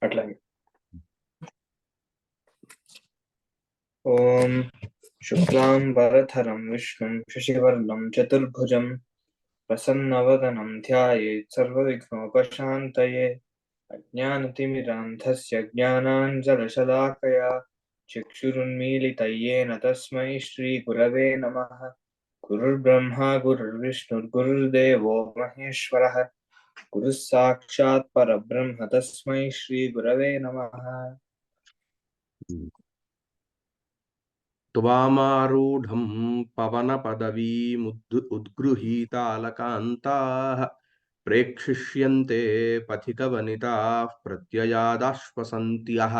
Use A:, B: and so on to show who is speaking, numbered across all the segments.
A: అట్లాగే. ఓం శుక్లాం వరధరం విష్ణుం శశివర్ణం చతుర్భుజం ప్రసన్నవదనం ధ్యాయేత్ సర్వవిఘ్నోపశాంతయే. అజ్ఞానతిమిరాంధస్య జ్ఞానాంజనశలాకయా చక్షురున్మీలితయ్యేన తస్మై శ్రీగురవే నమః. గురుర్బ్రహ్మా గురుర్విష్ణుర్గురుర్దేవో మహేశ్వరः. గురుः సాక్షాత్ పరబ్రహ్మ తస్మై శ్రీగురవే నమః.
B: త్వామారూఢం పవనపదవీముద్గృహీతాలకాంతాః ప్రేక్షిష్యంతే పథికవనితాః ప్రత్యయాదాశ్వసంత్యః.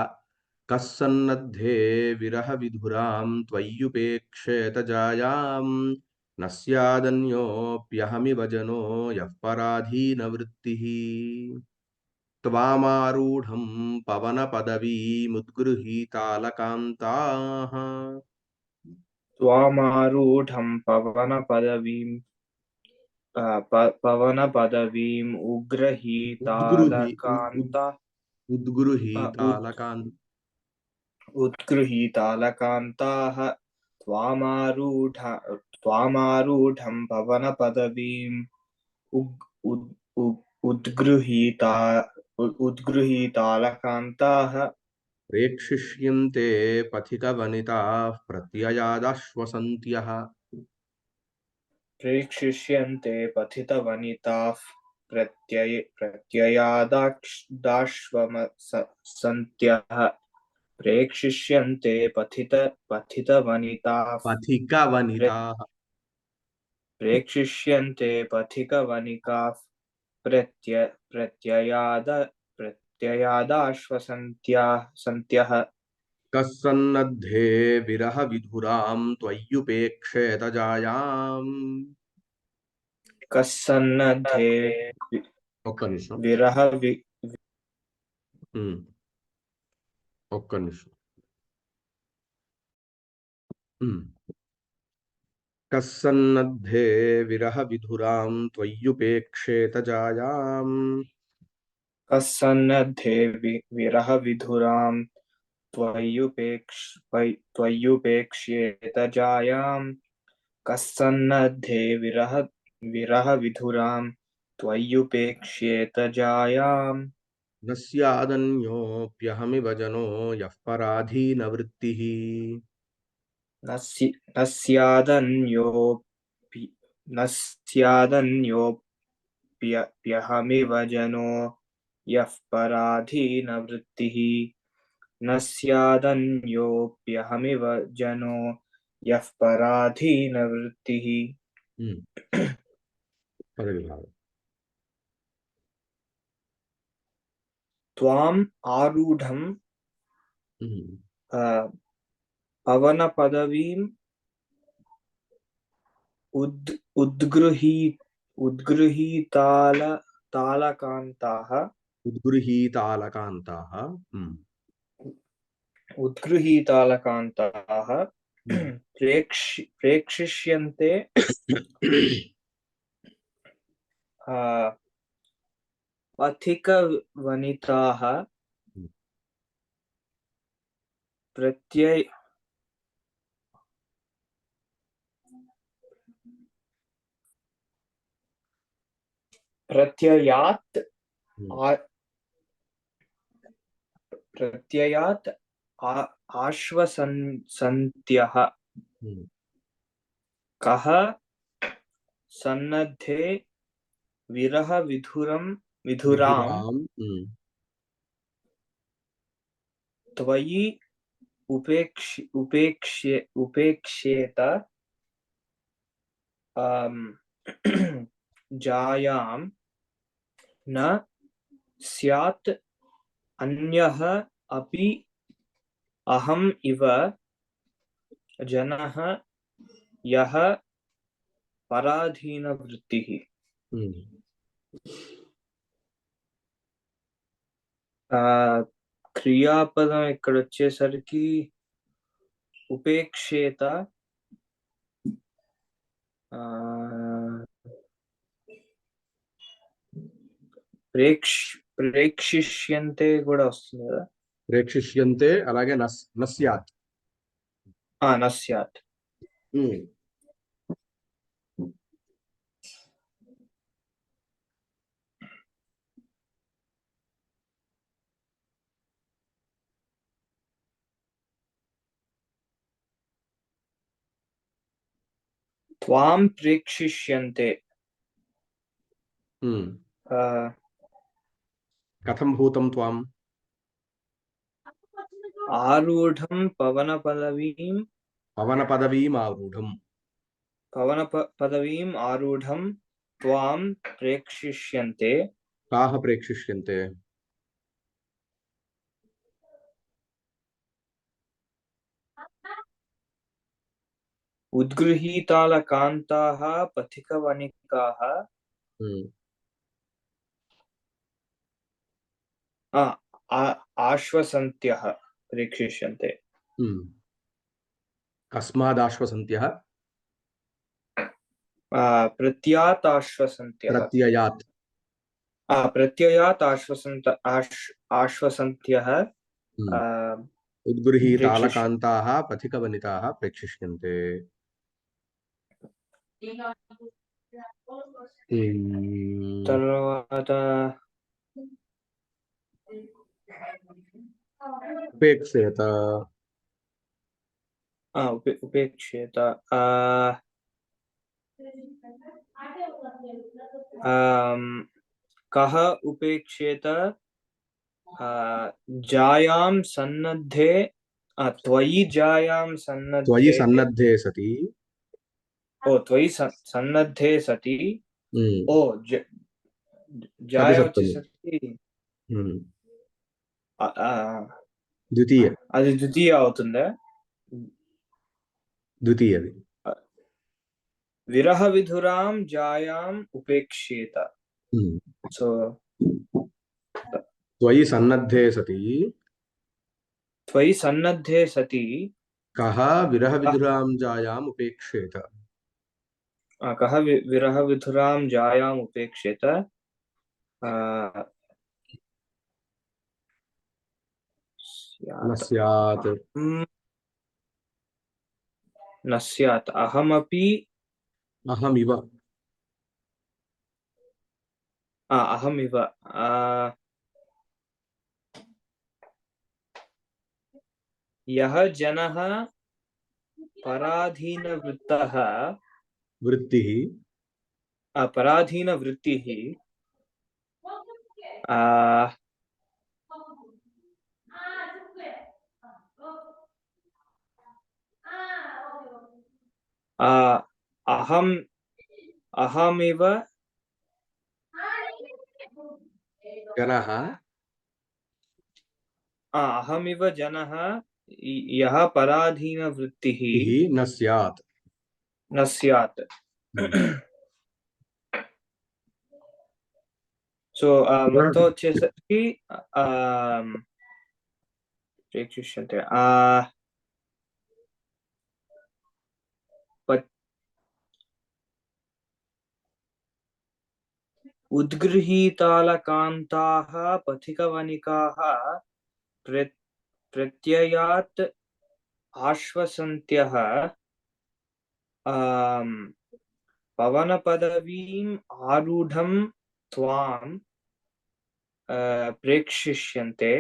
B: కः సన్నద్ధే విరహవిధురాం త్వయ్యుపేక్షేత జాయాం న స్యాదన్యోऽప్యహమివ జనో యః పరాధీనవృత్తిః. త్వామారూఢం పవనపదవీముద్గృహీతాలకాంతాః
A: త్వామారూఢం పవనపదవీం ఉద్గృహీతాలకాంతాః త్వామారూఢం పవనపదవీం ఉద్గృహీతాలకాంతాః
B: ప్రేక్షిష్యంతే పథికవనితాః ప్రత్యయాదాశ్వసంత్యః.
A: ప్రేక్షిష్యంతే పతితవనితాః ప్రత్యయాదాశ్వసంత్యః. ప్రేక్షిష్యంతే పతితవనితాః
B: పథికవనితాః
A: ప్రేక్షిష్యంతే పథికవనికాః ప్రత్యయాదాశ్వసంత్యః.
B: కः సన్నద్ధే విరహవిధురాం త్వయ్యుపేక్షేత జాయాం.
A: కः సన్నద్ధే
B: ఒక్క నిమిషం. ఒక్క నిమిషం. కः సన్నద్ధే విరహవిధురాం త్వయ్యుపేక్షేత జాయాం.
A: కः సన్నద్ధే విరహవిధురాం త్వయ్యుపేక్ష్యేత జాయాం. కः సన్నద్ధే విరహవిధురాం త్వయ్యుపేక్ష్యేత జాయాం.
B: న స్యాదన్యోऽప్యహమివ జనో యః పరాధీనవృత్తిః.
A: న స్యాదన్యోऽప్యహమివ జనో యః పరాధీనవృత్తిః. న స్యాదన్యోऽప్యహమివ జనో యః పరాధీనవృత్తిః. త్వాం ఆరూఢం పవనపదవీం ఉద్గృహీతాలకాంతాః ప్రేక్షిష్యంతే పథికవనితాః ప్రత్యయాత్ ఆశ్వసంత్యః. కః సన్నద్ధే విధురాం త్వయి ఉపేక్ష్యేత జాయాం న స్యాత్ అన్యః అపి అహం ఇవ జనః యః పరాధీనవృత్తిః. క్రియాపదం ఇక్కడ వచ్చేసరికి ఉపేక్షేత, ప్రేక్షిష్యంతే కూడా వస్తుంది కదా.
B: ప్రేక్షిష్యంతే అలాగే నస్యాత్.
A: నస్యాత్. త్వాం ప్రేక్షిష్యంతే.
B: కథం భూతం త్వాం?
A: ఆరూఢం పవన పదవీం ఆరూఢం త్వాం ప్రేక్షిష్యంతే.
B: కాహ ప్రేక్షిష్యంతే?
A: ఉద్గృహీతాలకాంతాః పథికవనికాః ఆశ్వసంత్యః ప్రేక్షిష్యంతే.
B: కస్మాదాశ్వసంత్యః?
A: ప్రత్యాత్ ఆశ్వసంత్యః. ప్రత్యయాత్ ఆశ్వసంత్యః.
B: ఉద్గృహీతాలకాంతాః పథికవనితాః ప్రేక్షిష్యంతే.
A: తర్వాత
B: ఉపేక్షేత.
A: ఉపేక్షేత. కః ఉపేక్షేత జాయాం సన్నద్ధే త్వయి జాయాం సన్నద్ధే
B: సతి.
A: త్వయి సన్నద్ధే సతి. జాయ వచ్చేసరికి
B: ద్వితీయ.
A: అది ద్వితీయ అవుతుందా?
B: ద్వితీయది.
A: విరహ విధురాం జాయాం ఉపేక్షేత. సో
B: త్వయి సన్నద్ధే సతి.
A: త్వయి సన్నద్ధే సతి
B: కః విరహ విధురాం జాయాం ఉపేక్షేత.
A: కః విరహ విధురాం జాయాం ఉపేక్షేత.
B: నస్యాత్.
A: నస్యాత్. అహమపి
B: అహమివ.
A: అహమివ. యః జనః పరాధీనవృత్తః పరాధీనవృత్తిః అహమివ
B: జనః.
A: అహమివ జనః యః పరాధీనవృత్తిః
B: నస్యాత్.
A: సో మొత్తం వచ్చేసరికి ప్రేక్షిష్యంతే. ఉద్గృహీతాలకాంతాః పథికవనికాః ప్రత్యయాత్ ఆశ్వసంత్యః పవనపదవీం ఆరూఢం త్వాం ప్రేక్షిష్యంతే.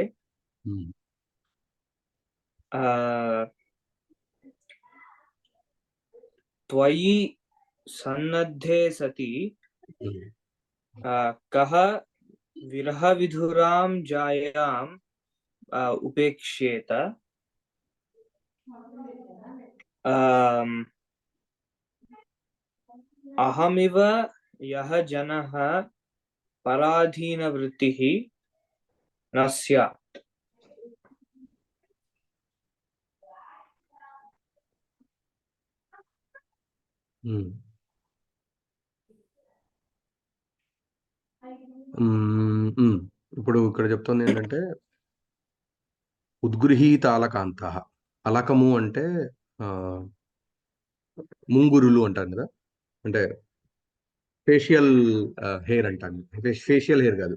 A: త్వయి సన్నద్ధే సతి కః విరహ విధురాం జాయాం ఉపేక్షేత. అహమివ యః జనః పరాధీనవృత్తిః నస్యాత్.
B: ఇప్పుడు ఇక్కడ చెప్తుంది ఏంటంటే ఉద్గృహీతాలకాంతాః. అలకము అంటే ముంగురులు అంటారు కదా, అంటే ఫేషియల్ హెయిర్ అంటాను. ఫేషియల్ హెయిర్ కాదు,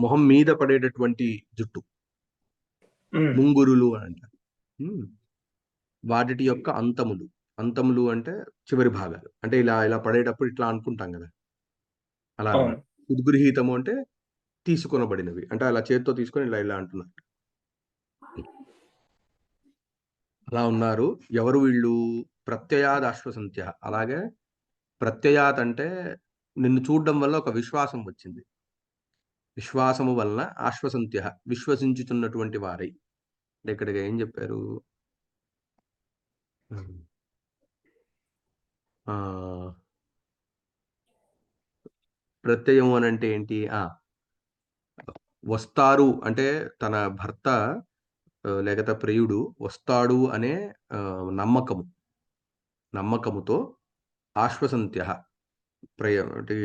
B: మొహం మీద పడేటటువంటి జుట్టు ముంగురులు అని అంటారు. వాటి యొక్క అంతములు. అంతములు అంటే చివరి భాగాలు. అంటే ఇలా ఇలా పడేటప్పుడు ఇట్లా అనుకుంటాం కదా, అలా
A: అవును.
B: అన్నమాట. ఉద్గృహీతము అంటే తీసుకొనబడినవి, అంటే అలా చేతితో తీసుకొని ఇలా ఇలా అంటున్నారు. అలా ఉన్నారు. ఎవరు వీళ్ళు? ప్రత్యయాద్ అశ్వసంత్య. అలాగే ప్రత్యయాత్ అంటే నిన్ను చూడడం వల్ల ఒక విశ్వాసం వచ్చింది. విశ్వాసము వలన ఆశ్వసంత్య, విశ్వసించుతున్నటువంటి వారై. అంటే ఇక్కడ ఏం చెప్పారు? ఆ ప్రత్యయం అని అంటే ఏంటి? వస్తారు అంటే తన భర్త లేకపోతే ప్రియుడు వస్తాడు అనే నమ్మకము, నమ్మకముతో ఆశ్వసంత్య అంటే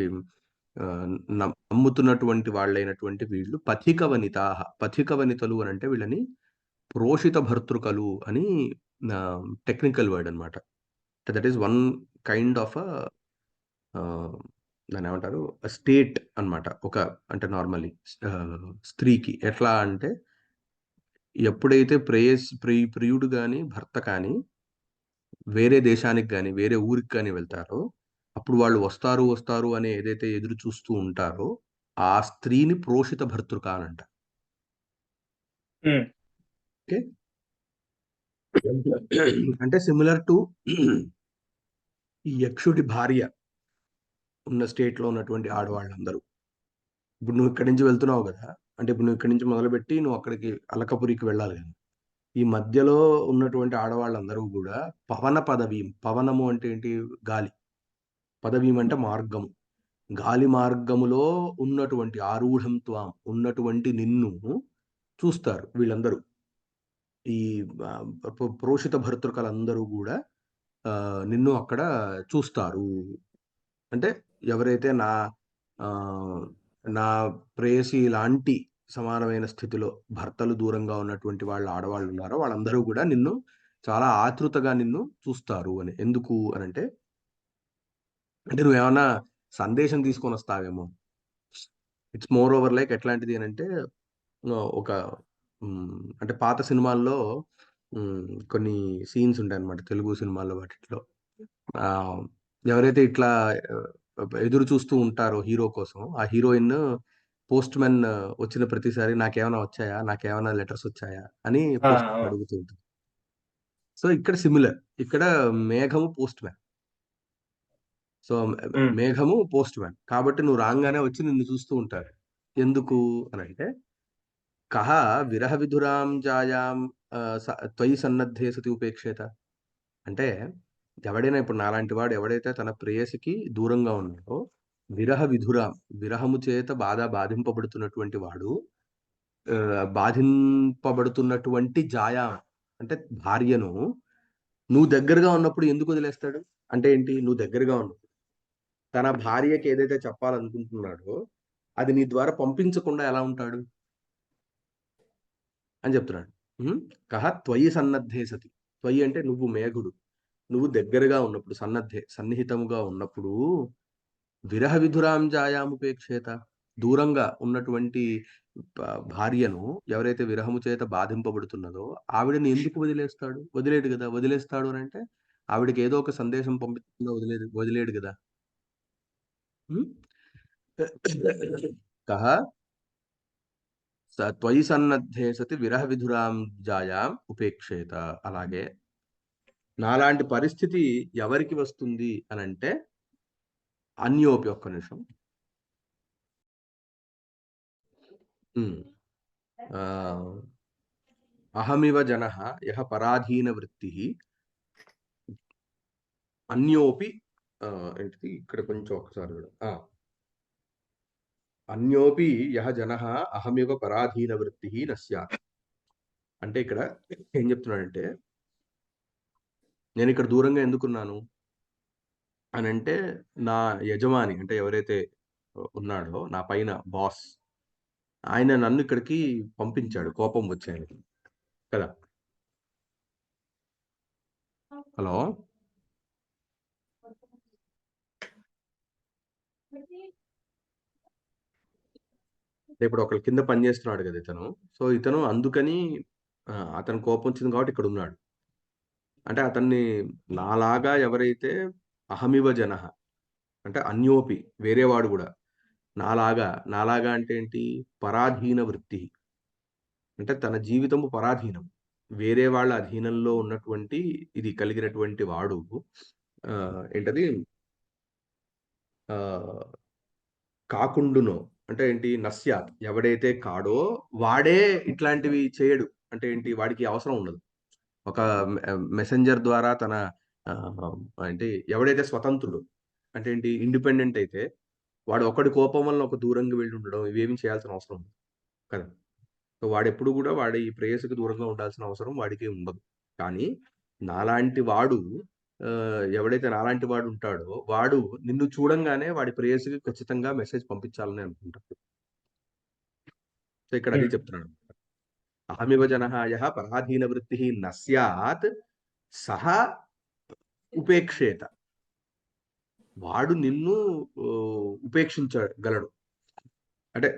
B: నమ్ముతున్నటువంటి వాళ్ళైనటువంటి వీళ్ళు పథిక వనితాహ. పథిక వనితలు అని అంటే వీళ్ళని ప్రోషిత భర్తృకలు అని టెక్నికల్ వర్డ్ అనమాట. That is one kind of దాన్ని ఏమంటారు, స్టేట్ అన్నమాట. ఒక అంటే నార్మల్లీ స్త్రీకి ఎట్లా అంటే ఎప్పుడైతే ప్రియుడు కానీ భర్త కానీ వేరే దేశానికి కానీ వేరే ఊరికి కానీ వెళ్తారో అప్పుడు వాళ్ళు వస్తారు వస్తారు అని ఏదైతే ఎదురు చూస్తూ ఉంటారో ఆ స్త్రీని ప్రోషిత భర్తృక అని అంట. ఓకే, అంటే సిమిలర్ టు ఈ యక్షుడి భార్య ఉన్న స్టేట్ లో ఉన్నటువంటి ఆడవాళ్ళందరూ. ఇప్పుడు నువ్వు ఇక్కడి నుంచి వెళ్తున్నావు కదా, అంటే ఇప్పుడు నువ్వు ఇక్కడి నుంచి మొదలుపెట్టి నువ్వు అక్కడికి అలకపురికి వెళ్ళాలి కదా, ఈ మధ్యలో ఉన్నటువంటి ఆడవాళ్ళందరూ కూడా పవన పదవీం. పవనము అంటే ఏంటి? గాలి. పదవీం అంటే మార్గము. గాలి మార్గములో ఉన్నటువంటి ఆరూఢం త్వాం ఉన్నటువంటి నిన్ను చూస్తారు వీళ్ళందరూ. ఈ ప్రోషిత భర్తృకలందరూ కూడా నిన్ను అక్కడ చూస్తారు. అంటే ఎవరైతే నా ప్రేయసి లాంటి సమానమైన స్థితిలో భర్తలు దూరంగా ఉన్నటువంటి వాళ్ళు ఆడవాళ్ళు ఉన్నారో వాళ్ళందరూ కూడా నిన్ను చాలా ఆతృతగా నిన్ను చూస్తారు అని. ఎందుకు అని అంటే నువ్వేమన్నా సందేశం తీసుకొని వస్తావేమో. ఇట్స్ మోర్ ఓవర్ లైక్ ఎట్లాంటిది అని అంటే ఒక అంటే పాత సినిమాల్లో కొన్ని సీన్స్ ఉంటాయి అనమాట, తెలుగు సినిమాల్లో వాటిలో. ఎవరైతే ఇట్లా ఎదురు చూస్తూ ఉంటారో హీరో కోసం, ఆ హీరోయిన్ పోస్ట్ మ్యాన్ వచ్చిన ప్రతిసారి నాకేమైనా వచ్చాయా, నాకేమైనా లెటర్స్ వచ్చాయా అని పోస్ట్ అడుగుతూ ఉంటుంది. సో ఇక్కడ సిమిలర్, ఇక్కడ మేఘము పోస్ట్ మ్యాన్. సో మేఘము పోస్ట్ మ్యాన్ కాబట్టి నువ్వు రాగానే వచ్చి నిన్ను చూస్తూ ఉంటారు. ఎందుకు అని అంటే కహ విరహ విధురాం జాయాం త్వయి సన్నద్ధే సతి ఉపేక్షేత. అంటే ఎవడైనా ఇప్పుడు నాలాంటి వాడు ఎవడైతే తన ప్రేయసికి దూరంగా ఉన్నాడో విరహ విధురాం, విరహము చేత బాధింపబడుతున్నటువంటి వాడు, బాధింపబడుతున్నటువంటి జాయా అంటే భార్యను నువ్వు దగ్గరగా ఉన్నప్పుడు ఎందుకు వదిలేస్తాడు? అంటే ఏంటి? నువ్వు దగ్గరగా ఉన్నప్పుడు తన భార్యకి ఏదైతే చెప్పాలనుకుంటున్నాడో అది నీ ద్వారా పంపించకుండా ఎలా ఉంటాడు అని చెప్తున్నాడు. కహ త్వయి సన్నద్ధే సతి. త్వయి అంటే నువ్వు మేఘుడు, నువ్వు దగ్గరగా ఉన్నప్పుడు, సన్నిహితముగా ఉన్నప్పుడు విరహ విధురాం జాయాముపేక్షేత. దూరంగా ఉన్నటువంటి భార్యను ఎవరైతే విరహము చేత బాధింపబడుతున్నదో ఆవిడని ఎందుకు వదిలేస్తాడు? వదిలేడు కదా. వదిలేస్తాడు అని అంటే ఆవిడకి ఏదో ఒక సందేశం పంపించకుండా వదిలేడు కదా. కహ త్వయి సన్నద్ధే సతి విరహ విధురాం జాయాం ఉపేక్షేత. అలాగే నాలాంటి పరిస్థితి ఎవరికి వస్తుంది అని అంటే అన్యోపి. ఒక్క నిమిషం. అహమివ జన యహ పరాధీన వృత్తి అన్యోపి. ఏంటిది ఇక్కడ కొంచెం ఒకసారి అన్యోపి యహ జన అహమివ పరాధీన వృత్తి నస్యాత్. అంటే ఇక్కడ ఏం చెప్తున్నాడంటే నేను ఇక్కడ దూరంగా ఎందుకున్నాను అని అంటే నా యజమాని అంటే ఎవరైతే ఉన్నాడో నా పైన బాస్, ఆయన నన్ను ఇక్కడికి పంపించాడు కోపం వచ్చాయని కదా. హలో, ఇప్పుడు ఒకళ్ళ కింద పని చేస్తున్నాడు కదా ఇతను. సో ఇతను అందుకని అతను కోపం వచ్చింది కాబట్టి ఇక్కడ ఉన్నాడు. అంటే అతన్ని నాలాగా ఎవరైతే అహమివ జనః అంటే అన్యోపి వేరేవాడు కూడా నాలాగా అంటే ఏంటి? పరాధీన వృత్తి. అంటే తన జీవితము పరాధీనం. వేరే వాళ్ళ అధీనంలో ఉన్నటువంటి ఇది కలిగినటువంటి వాడు ఏంటది ఆహ్, కాకుండునో అంటే ఏంటి? నస్యాత్ ఎవడైతే కాడో వాడే ఇట్లాంటివి చేయడు. అంటే ఏంటి? వాడికి అవసరం ఉండదు. ఒక మెసెంజర్ ద్వారా తన ఏంటి? ఎవడైతే స్వతంత్రుడు అంటే ఏంటి? ఇండిపెండెంట్ అయితే వాడు ఒకడి కోపం వల్ల ఒక దూరంగా వెళ్లి ఉండడం ఇవేమీ చేయాల్సిన అవసరం ఉండదు కదా! సో వాడెప్పుడు కూడా వాడి ప్రేయసికి దూరంగా ఉండాల్సిన అవసరం వాడికి ఉండదు. కానీ నాలాంటి వాడు ఎవడైతే నాలాంటి వాడు ఉంటాడో వాడు నిన్ను చూడంగానే వాడి ప్రేయసికి ఖచ్చితంగా మెసేజ్ పంపించాలని అనుకుంటాడు. సో ఇక్కడ అదే చెప్తున్నాడు. అహమివ జనః యః పరాధీన వృత్తిః న స్యాత్ సహ ఉపేక్షేత. వాడు నిన్ను ఉపేక్షించగలడు. అంటే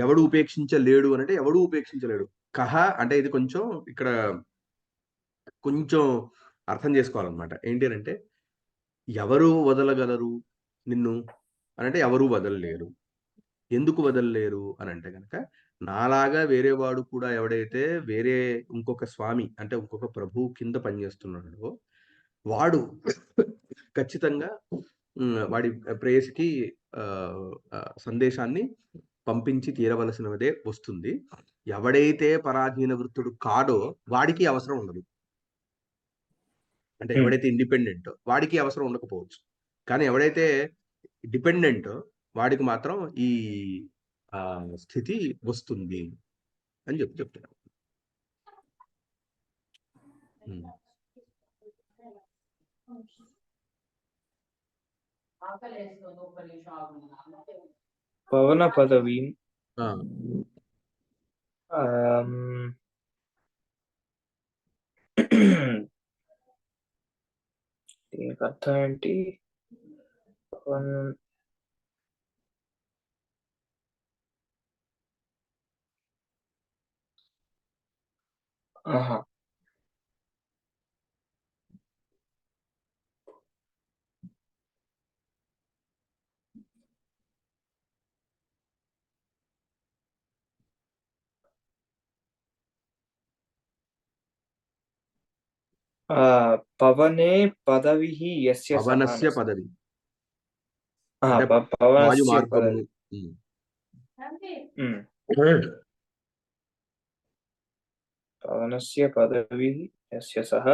B: ఎవడు ఉపేక్షించలేడు అనంటే ఎవడు ఉపేక్షించలేడు. కహ అంటే ఇది కొంచెం ఇక్కడ కొంచెం అర్థం చేసుకోవాలన్నమాట. ఏంటి అనంటే ఎవరు వదలగలరు నిన్ను అనంటే ఎవరు వదలలేరు. ఎందుకు వదలలేరు అనంటే గనక నాలాగా వేరే వాడు కూడా ఎవడైతే వేరే ఇంకొక స్వామి అంటే ఇంకొక ప్రభువు కింద పనిచేస్తున్నాడో వాడు ఖచ్చితంగా వాడి ప్రేయసికి సందేశాన్ని పంపించి తీరవలసినదే వస్తుంది. ఎవడైతే పరాధీన వృత్తుడు కాడో వాడికి అవసరం ఉండదు. అంటే ఎవడైతే ఇండిపెండెంటో వాడికి అవసరం ఉండకపోవచ్చు. కానీ ఎవడైతే డిపెండెంటో వాడికి మాత్రం ఈ స్థితి వస్తుంది అని చెప్తున్నాను.
A: పవన పదవీం దీనికి అర్థం ఏంటి? ఆహా, పవనే పదవిః యస్య సహ
B: పవనస్య పదవి అంటే వాయు
A: పవనస్య
B: మార్గము.
A: పవనస్య పదవిః యస్య సహ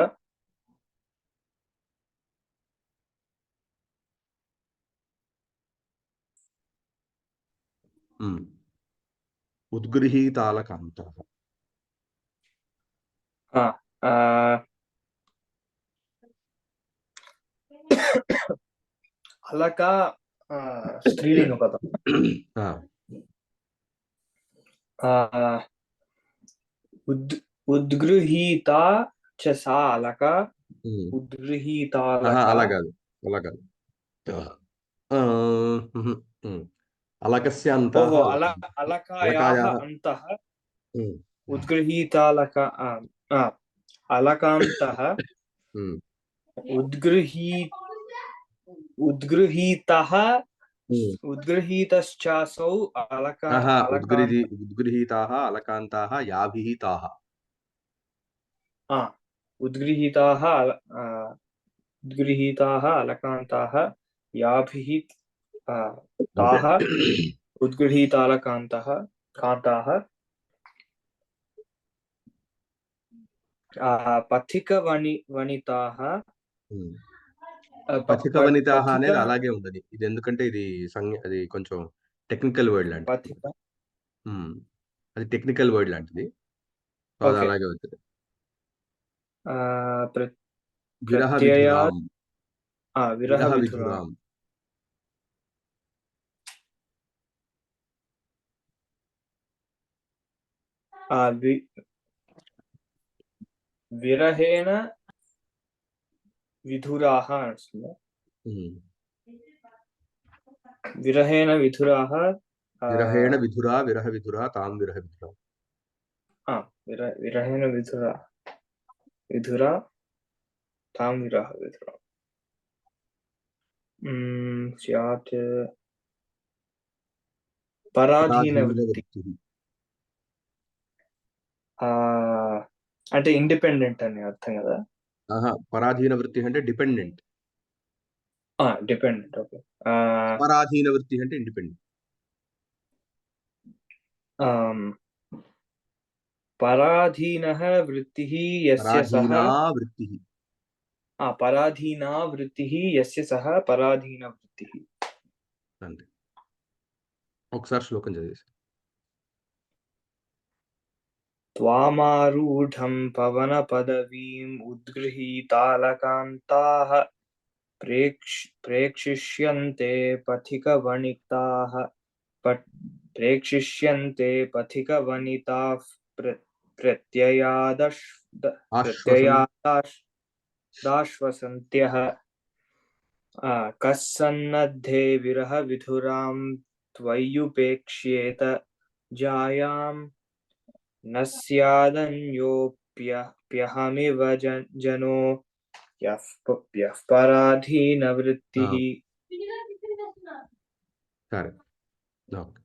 B: ఉద్గృహీతాలకాంతః.
A: అలక స్త్రీలింగ పదం. ఉద్గృహీత చ సా అలక ఉద్గృహీతాలక.
B: అలా కాదు అలకస్య అంతః
A: అలకాయాః అంతః ఉద్గృహీతాలక అలకాంతః ఉద్గృహీతః ఉద్గృహీతశ్చాసౌ
B: ఉద్గృహీతాః అలకాంతాః యాభిః తాః.
A: ఉద్గృహీతాః అలకాంతాః యాభిః తాః ఉద్గృహీతాలకాంతాః కాంతాః పథిక వనితాః.
B: పథిక వనితాః అనేది అలాగే ఉండదు. ఇది ఎందుకంటే ఇది అది కొంచెం టెక్నికల్ వర్డ్ లాంటిది. అది టెక్నికల్ వర్డ్ లాంటిది. అది అలాగే అవుతుంది. విరహ విధురాం.
A: విరహేణ విధురాః వస్తుంది. విరహేణ విధురాః
B: విరహేణ విధురా విరహ విధురా తాం విరహ విధురా.
A: విరహేణ విధురా విధురా తాం విరహ విధురా. స్యాత్ పరాధీన వృత్తి. అంటే ఇండిపెండెంట్ అని అర్థం కదా.
B: పరాధీన వృత్తి అంటే డిపెండెంట్.
A: డిపెండెంట్. ఓకే.
B: పరాధీన వృత్తి అంటే ఇండిపెండెంట్.
A: పరాధీనః వృత్తిః యస్య సః పరాధీనా వృత్తిః యస్య సః పరాధీన వృత్తిః.
B: అంతే. ఒకసారి శ్లోకం చదివేసి.
A: త్వామారూఢం పవన పదవీం ఉద్గృహీతాలకాంతాః ప్రేక్షిష్యంతే పథిక వనితాః ప్రత్యయాదాశ్వసంత్యః. కస్సన్నద్ధే విరహ విధురాం త్వయ్యుపేక్ష్యేత జాయాం న స్యాదన్యోప్యహమివ జనో యః పరాధీన వృత్తిః.
B: సరే. ఓకే.